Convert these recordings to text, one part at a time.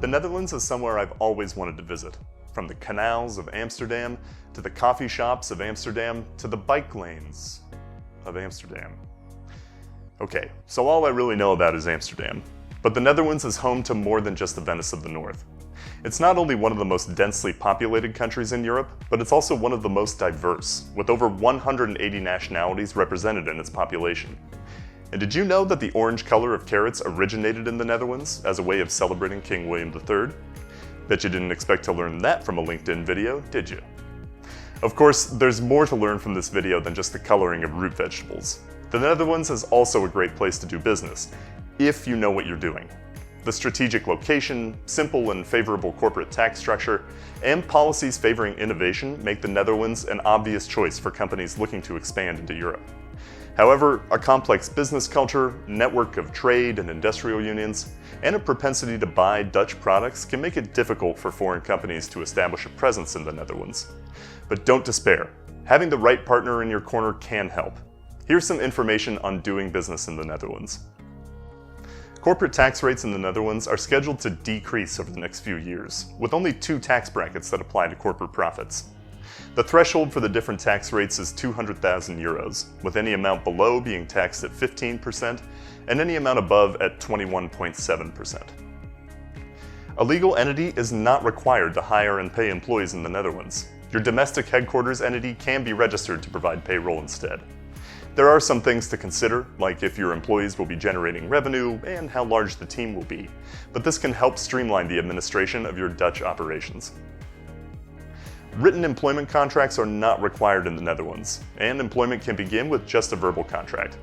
The Netherlands is somewhere I've always wanted to visit. From the canals of Amsterdam, to the coffee shops of Amsterdam, to the bike lanes of Amsterdam. Okay, so all I really know about is Amsterdam. But the Netherlands is home to more than just the Venice of the North. It's not only one of the most densely populated countries in Europe, but it's also one of the most diverse, with over 180 nationalities represented in its population. And did you know that the orange color of carrots originated in the Netherlands as a way of celebrating King William III? Bet you didn't expect to learn that from a LinkedIn video, did you? Of course, there's more to learn from this video than just the coloring of root vegetables. The Netherlands is also a great place to do business, if you know what you're doing. The strategic location, simple and favorable corporate tax structure, and policies favoring innovation make the Netherlands an obvious choice for companies looking to expand into Europe. However, a complex business culture, network of trade and industrial unions, and a propensity to buy Dutch products can make it difficult for foreign companies to establish a presence in the Netherlands. But don't despair. Having the right partner in your corner can help. Here's some information on doing business in the Netherlands. Corporate tax rates in the Netherlands are scheduled to decrease over the next few years, with only 2 tax brackets that apply to corporate profits. The threshold for the different tax rates is €200,000, with any amount below being taxed at 15% and any amount above at 21.7%. A legal entity is not required to hire and pay employees in the Netherlands. Your domestic headquarters entity can be registered to provide payroll instead. There are some things to consider, like if your employees will be generating revenue and how large the team will be, but this can help streamline the administration of your Dutch operations. Written employment contracts are not required in the Netherlands, and employment can begin with just a verbal contract.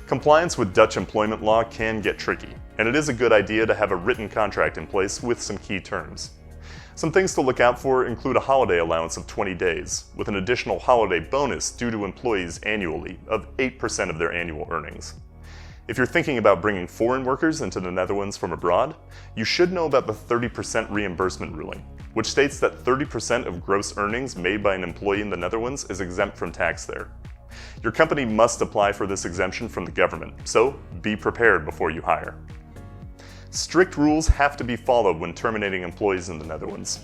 Compliance with Dutch employment law can get tricky, and it is a good idea to have a written contract in place with some key terms. Some things to look out for include a holiday allowance of 20 days, with an additional holiday bonus due to employees annually of 8% of their annual earnings. If you're thinking about bringing foreign workers into the Netherlands from abroad, you should know about the 30% reimbursement ruling, which states that 30% of gross earnings made by an employee in the Netherlands is exempt from tax there. Your company must apply for this exemption from the government, so be prepared before you hire. Strict rules have to be followed when terminating employees in the Netherlands.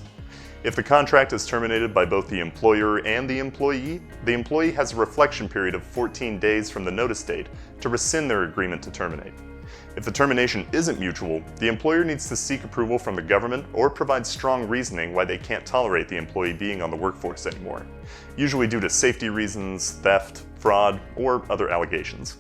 If the contract is terminated by both the employer and the employee has a reflection period of 14 days from the notice date to rescind their agreement to terminate. If the termination isn't mutual, the employer needs to seek approval from the government or provide strong reasoning why they can't tolerate the employee being on the workforce anymore, usually due to safety reasons, theft, fraud, or other allegations.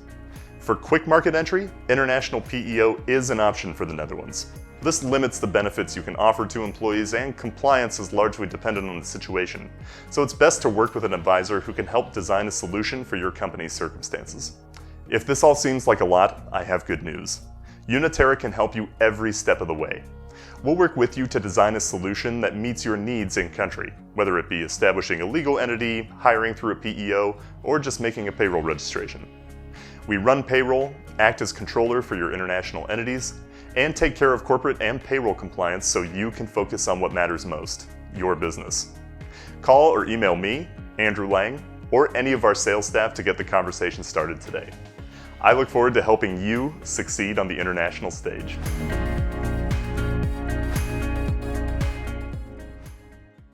For quick market entry, international PEO is an option for the Netherlands. This limits the benefits you can offer to employees, and compliance is largely dependent on the situation, so it's best to work with an advisor who can help design a solution for your company's circumstances. If this all seems like a lot, I have good news. UnaTerra can help you every step of the way. We'll work with you to design a solution that meets your needs in country, whether it be establishing a legal entity, hiring through a PEO, or just making a payroll registration. We run payroll, act as controller for your international entities, and take care of corporate and payroll compliance so you can focus on what matters most, your business. Call or email me, Andrew Lang, or any of our sales staff to get the conversation started today. I look forward to helping you succeed on the international stage.